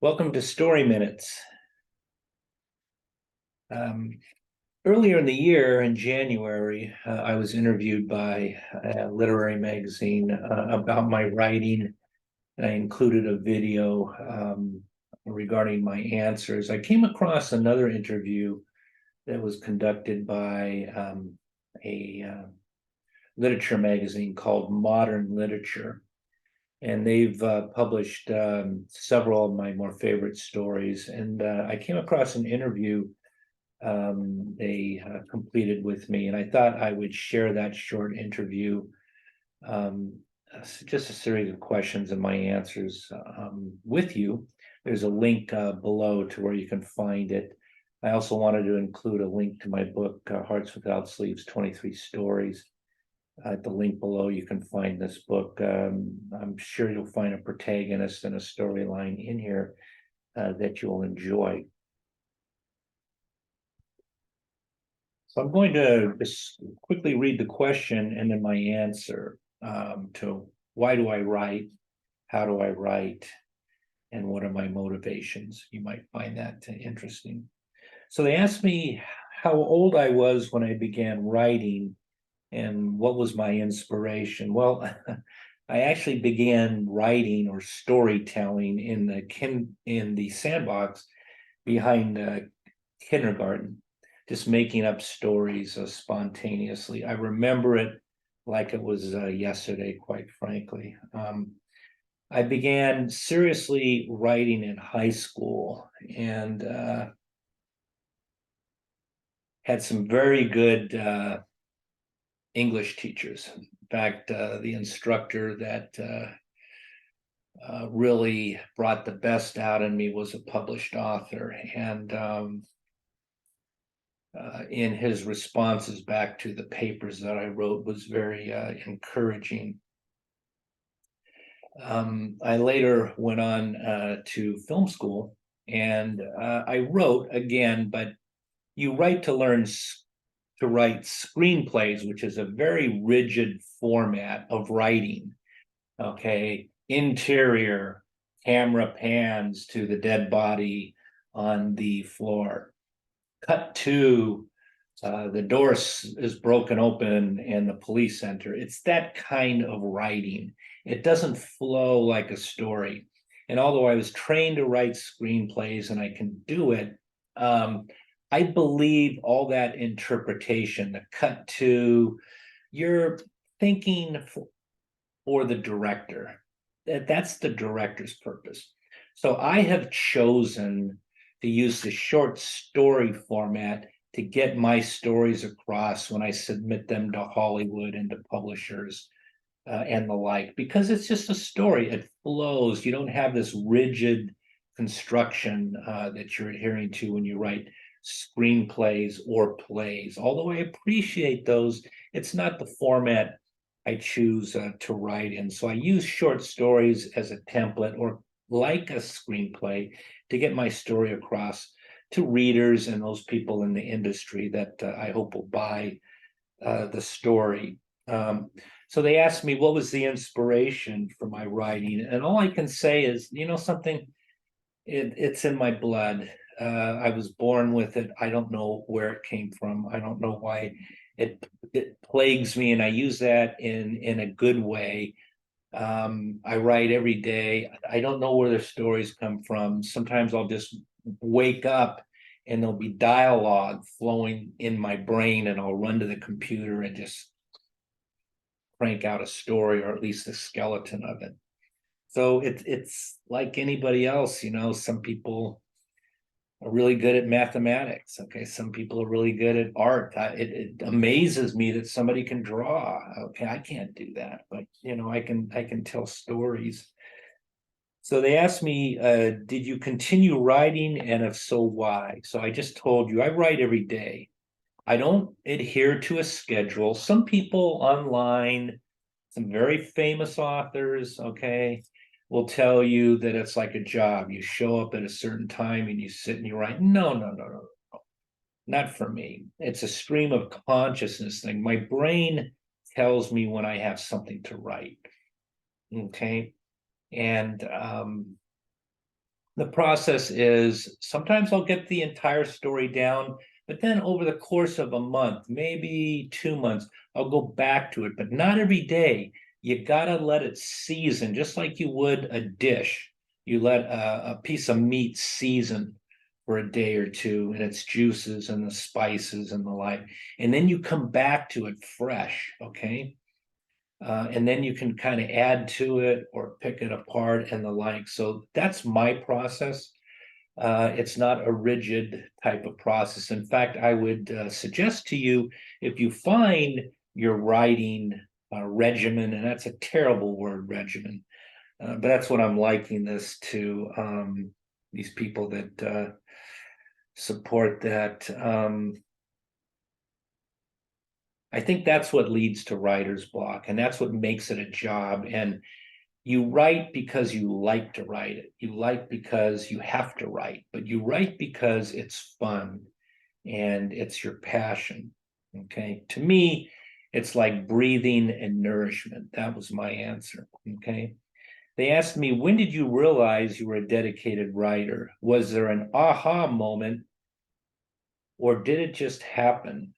Welcome to Story Minutes. Um, Earlier in the year, in January, I was interviewed by a literary magazine about my writing, and I included a video regarding my answers. I came across another interview that was conducted by a literature magazine called Modern Literature. And they've published several of my more favorite stories. And I came across an interview they completed with me, and I thought I would share that short interview. Just a series of questions and my answers with you. There's a link below to where you can find it. I also wanted to include a link to my book, Hearts Without Sleeves, 23 Stories. At the link below, you can find this book. I'm sure you'll find a protagonist and a storyline in here that you'll enjoy. So I'm going to just quickly read the question and then my answer to why do I write, how do I write, and what are my motivations? You might find that interesting. So they asked me how old I was when I began writing and what was my inspiration. Well, I actually began writing or storytelling in the sandbox behind kindergarten, just making up stories spontaneously. I remember it like it was yesterday, quite frankly. I began seriously writing in high school and had some very good English teachers. In fact, the instructor that really brought the best out in me was a published author. And in his responses back to the papers that I wrote was very encouraging. I later went on to film school and I wrote again, but you write to learn to write screenplays, which is a very rigid format of writing. Okay, interior, camera pans to the dead body on the floor. Cut to the door is broken open in the police center. It's that kind of writing. It doesn't flow like a story. And although I was trained to write screenplays and I can do it, I believe all that interpretation, the cut to, you're thinking for the director. That's the director's purpose. So I have chosen to use the short story format to get my stories across when I submit them to Hollywood and to publishers and the like, because it's just a story. It flows. You don't have this rigid construction that you're adhering to when you write screenplays or plays. Although I appreciate those, it's not the format I choose to write in. So I use short stories as a template or like a screenplay to get my story across to readers and those people in the industry that I hope will buy the story. So they asked me what was the inspiration for my writing, and all I can say is, something, it's in my blood. I was born with it. I don't know where it came from. I don't know why it plagues me, and I use that in a good way. I write every day. I don't know where the stories come from. Sometimes I'll just wake up and there'll be dialogue flowing in my brain, and I'll run to the computer and just crank out a story, or at least the skeleton of it. So it's like anybody else, some people are really good at mathematics. Okay, some people are really good at art. It amazes me that somebody can draw. Okay, I can't do that, but I can tell stories. So they asked me, did you continue writing, and if so, why? So I just told you I write every day. I don't adhere to a schedule. Some people online, some very famous authors, okay, will tell you that it's like a job. You show up at a certain time and you sit and you write. No, no, no, no, no. Not for me. It's a stream of consciousness thing. My brain tells me when I have something to write. Okay. And The process is sometimes I'll get the entire story down, but then over the course of a month, maybe 2 months, I'll go back to it, but not every day. You gotta let it season, just like you would a dish. You let a piece of meat season for a day or two and its juices and the spices and the like. And then you come back to it fresh, okay? And then you can kind of add to it or pick it apart and the like. So that's my process. It's not a rigid type of process. In fact, I would suggest to you, if you find your writing regimen, and that's a terrible word, regimen, but that's what I'm liking this to, these people that support that. I think that's what leads to writer's block, and that's what makes it a job. And you write because you like to write it. You like because you have to write, but you write because it's fun and it's your passion. Okay. To me, it's like breathing and nourishment. That was my answer. Okay. They asked me, when did you realize you were a dedicated writer? Was there an aha moment or did it just happen?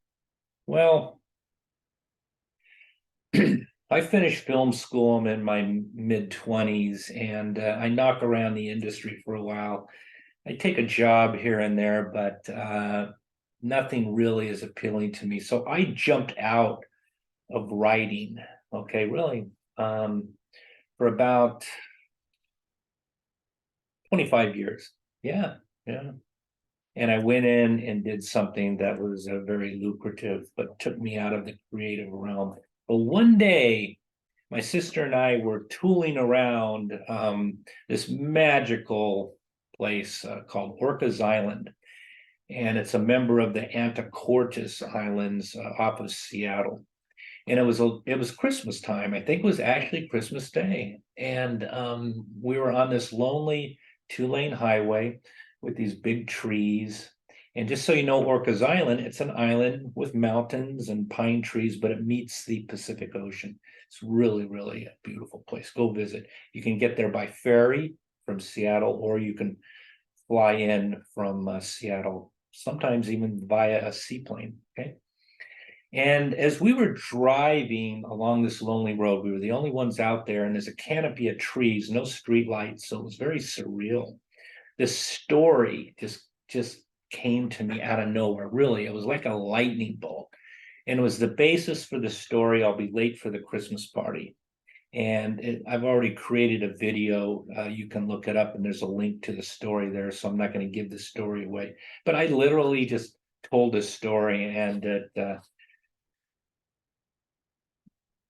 Well, I finished film school. I'm in my mid-20s, and I knock around the industry for a while. I take a job here and there, but nothing really is appealing to me. So I jumped out of writing, okay, really, for about 25 years. Yeah, yeah. And I went in and did something that was very lucrative, but took me out of the creative realm. But one day, my sister and I were tooling around this magical place called Orcas Island. And it's a member of the Anacortes Islands off of Seattle. And it was Christmas time. I think it was actually Christmas Day. And we were on this lonely 2-lane highway with these big trees. And just so you know, Orcas Island, it's an island with mountains and pine trees, but it meets the Pacific Ocean. It's really, really a beautiful place. Go visit. You can get there by ferry from Seattle, or you can fly in from Seattle, sometimes even via a seaplane. Okay. And as we were driving along this lonely road, we were the only ones out there, and there's a canopy of trees, no street lights, so it was very surreal. This story just came to me out of nowhere. Really, it was like a lightning bolt, and it was the basis for the story. I'll be late for the Christmas party, and I've already created a video. You can look it up, and there's a link to the story there. So I'm not going to give the story away, but I literally just told this story, and it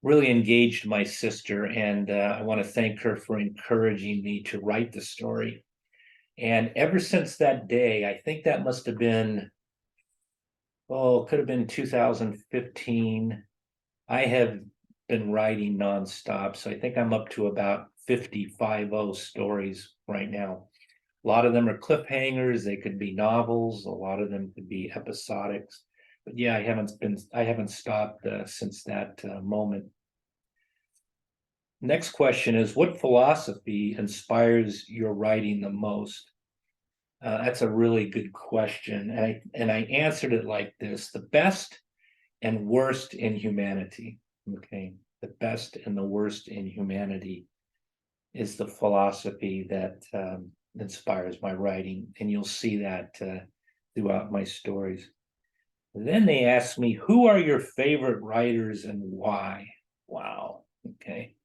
really engaged my sister, and I want to thank her for encouraging me to write the story. And ever since that day, I think that must have been, oh, could have been 2015. I have been writing nonstop. So I think I'm up to about 55 stories right now. A lot of them are cliffhangers. They could be novels. A lot of them could be episodics. But yeah, I haven't stopped since that moment. Next question is, what philosophy inspires your writing the most? That's a really good question. And I answered it like this: the best and worst in humanity. Okay. The best and the worst in humanity is the philosophy that inspires my writing. And you'll see that throughout my stories. Then they asked me, who are your favorite writers and why? Wow. Okay.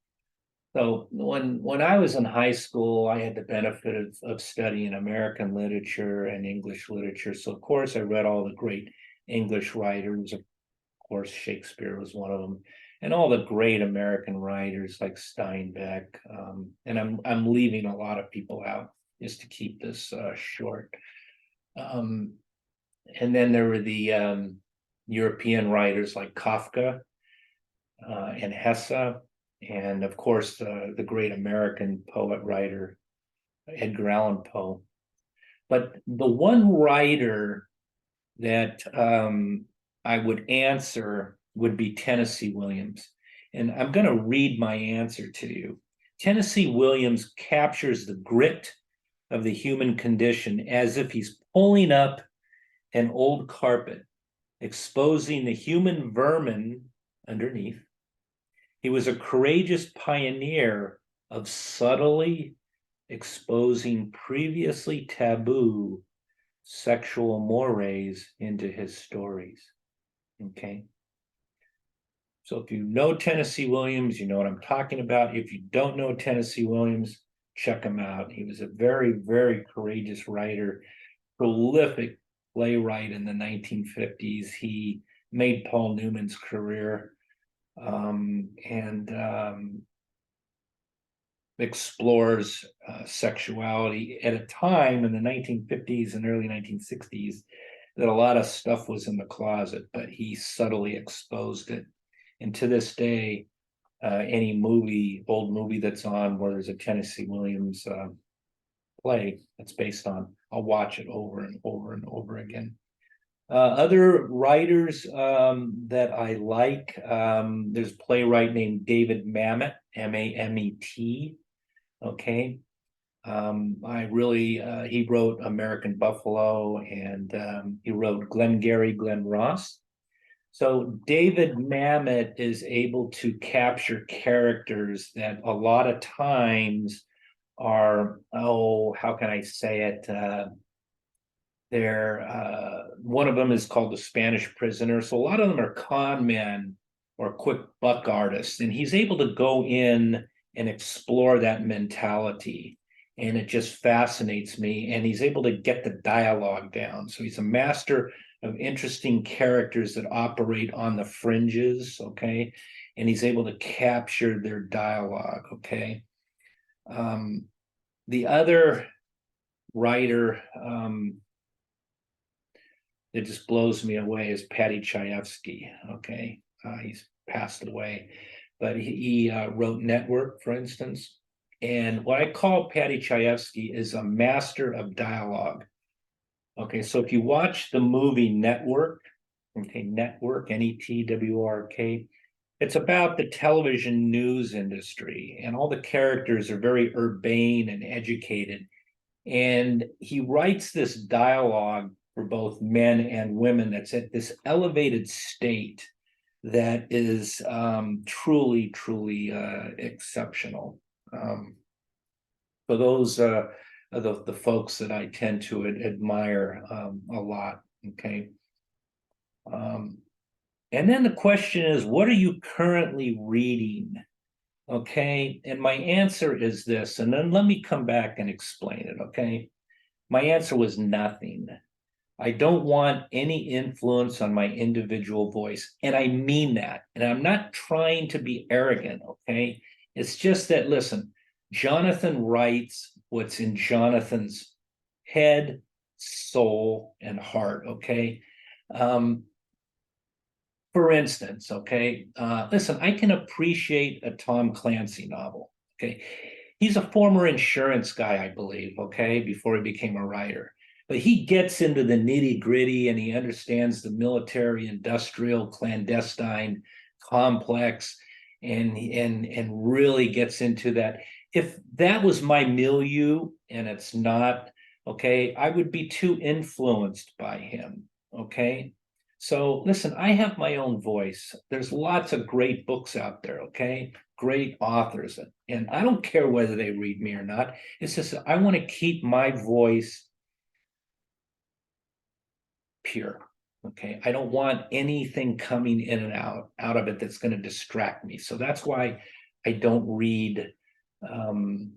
So when I was in high school, I had the benefit of studying American literature and English literature. So of course I read all the great English writers. Of course, Shakespeare was one of them, and all the great American writers like Steinbeck. And I'm leaving a lot of people out just to keep this short. And then there were the European writers like Kafka and Hesse. And of course, the great American poet writer, Edgar Allan Poe. But the one writer that I would answer would be Tennessee Williams. And I'm going to read my answer to you. Tennessee Williams captures the grit of the human condition, as if he's pulling up an old carpet, exposing the human vermin underneath. He was a courageous pioneer of subtly exposing previously taboo sexual mores into his stories. Okay. So if you know Tennessee Williams, you know what I'm talking about. If you don't know Tennessee Williams, check him out. He was a very, very courageous writer, prolific playwright in the 1950s. He made Paul Newman's career, and explores sexuality at a time in the 1950s and early 1960s that a lot of stuff was in the closet, but he subtly exposed it. And to this day, any old movie that's on where there's a Tennessee Williams play that's based on, I'll watch it over and over and over again. Other writers that I like, there's a playwright named David Mamet, Mamet. Okay. He wrote American Buffalo, and he wrote Glengarry Glen Ross. So David Mamet is able to capture characters that a lot of times are, how can I say it? One of them is called The Spanish Prisoner. So a lot of them are con men or quick buck artists, and he's able to go in and explore that mentality. And it just fascinates me. And he's able to get the dialogue down. So he's a master of interesting characters that operate on the fringes, okay? And he's able to capture their dialogue, okay? The other writer that just blows me away is Paddy Chayefsky, okay? He's passed away, but he wrote Network, for instance. And what I call Paddy Chayefsky is a master of dialogue. Okay, so if you watch the movie Network, okay, Network, Network, it's about the television news industry, and all the characters are very urbane and educated. And he writes this dialogue for both men and women that's at this elevated state that is truly, truly exceptional. For those are the folks that I tend to admire a lot, okay? And then the question is, what are you currently reading? Okay, and my answer is this, and then let me come back and explain it, okay? My answer was nothing. I don't want any influence on my individual voice, and I mean that. And I'm not trying to be arrogant, okay? It's just that, listen, Jonathan writes what's in Jonathan's head, soul, and heart, okay? For instance, okay, listen, I can appreciate a Tom Clancy novel, okay? He's a former insurance guy, I believe, okay, before he became a writer. But he gets into the nitty gritty and he understands the military, industrial, clandestine complex, and really gets into that. If that was my milieu and it's not, okay, I would be too influenced by him, okay? So listen, I have my own voice. There's lots of great books out there, okay? Great authors. And I don't care whether they read me or not. It's just I want to keep my voice pure, okay? I don't want anything coming in and out of it that's going to distract me. So that's why I don't read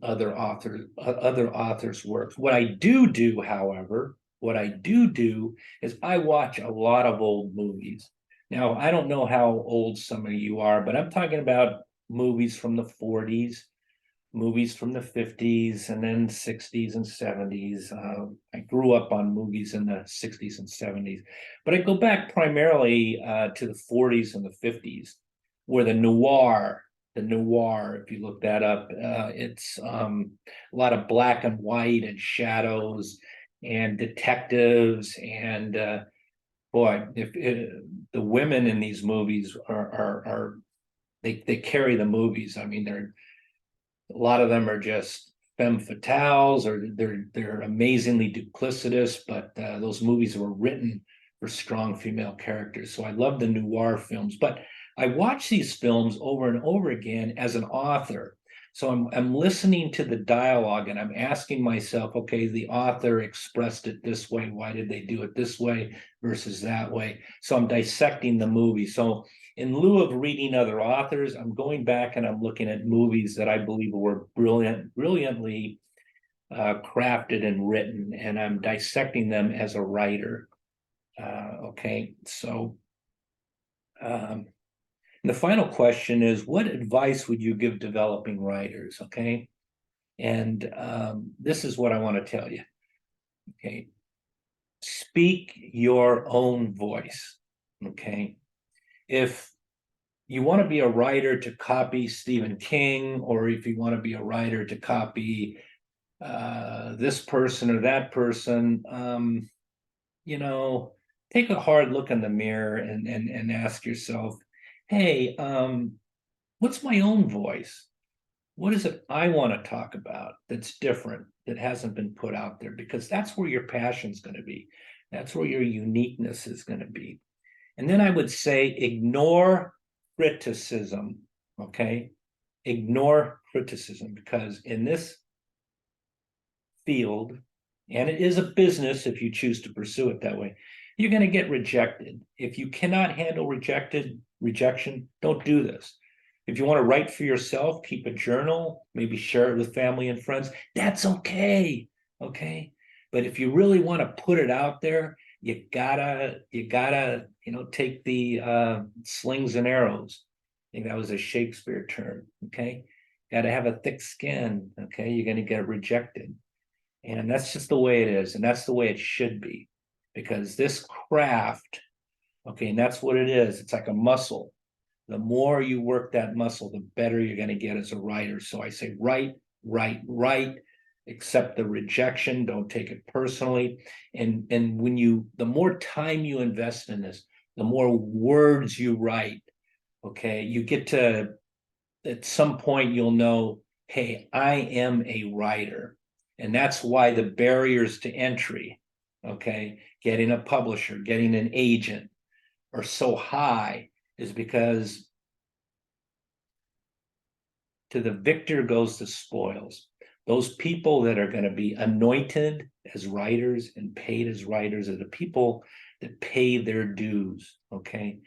other authors' works. What I do, however, is I watch a lot of old movies. Now, I don't know how old some of you are, but I'm talking about movies from the 40s, movies from the 50s, and then 60s and 70s. I grew up on movies in the 60s and 70s, but I go back primarily to the 40s and the 50s, where the noir, if you look that up, it's a lot of black and white and shadows and detectives, and the women in these movies they carry the movies. I mean, a lot of them are just femme fatales, or they're amazingly duplicitous, but those movies were written for strong female characters. So I love the noir films, but I watch these films over and over again as an author. So I'm listening to the dialogue and I'm asking myself, okay, the author expressed it this way. Why did they do it this way versus that way? So I'm dissecting the movie. So in lieu of reading other authors, I'm going back and I'm looking at movies that I believe were brilliantly crafted and written, and I'm dissecting them as a writer. Okay, so the final question is, what advice would you give developing writers? Okay, and this is what I want to tell you. Okay, speak your own voice. Okay, if you want to be a writer to copy Stephen King, or if you want to be a writer to copy this person or that person, take a hard look in the mirror and ask yourself, hey, what's my own voice? What is it I want to talk about that's different, that hasn't been put out there? Because that's where your passion's going to be. That's where your uniqueness is going to be. And then I would say, ignore criticism, okay? Ignore criticism, because in this field, and it is a business if you choose to pursue it that way, you're going to get rejected. If you cannot handle rejection, don't do this. If you want to write for yourself, keep a journal, maybe share it with family and friends. That's okay. Okay. But if you really want to put it out there, you gotta, take the slings and arrows. I think that was a Shakespeare term. Okay. Gotta have a thick skin. Okay. You're going to get rejected. And that's just the way it is. And that's the way it should be, because this craft, okay, and that's what it is. It's like a muscle. The more you work that muscle, the better you're going to get as a writer. So I say, write, accept the rejection. Don't take it personally. And the more time you invest in this, the more words you write, okay, you get to, at some point you'll know, hey, I am a writer. And that's why the barriers to entry, okay, getting a publisher, getting an agent are so high, is because to the victor goes the spoils. Those people that are going to be anointed as writers and paid as writers are the people that pay their dues, okay?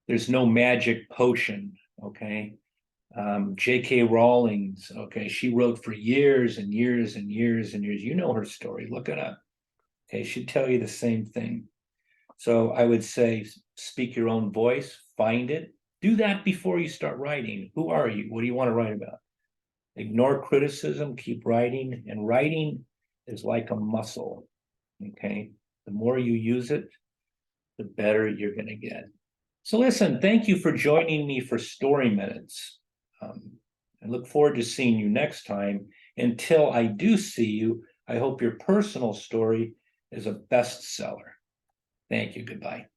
There's no magic potion, okay? J.K. Rowling's, okay, she wrote for years and years and years and years. You know her story, look it up. Okay, she'd tell you the same thing. So I would say, speak your own voice, find it. Do that before you start writing. Who are you? What do you want to write about? Ignore criticism, keep writing. And writing is like a muscle, okay? The more you use it, the better you're going to get. So listen, thank you for joining me for Story Minutes. I look forward to seeing you next time. Until I do see you, I hope your personal story is a bestseller. Thank you. Goodbye.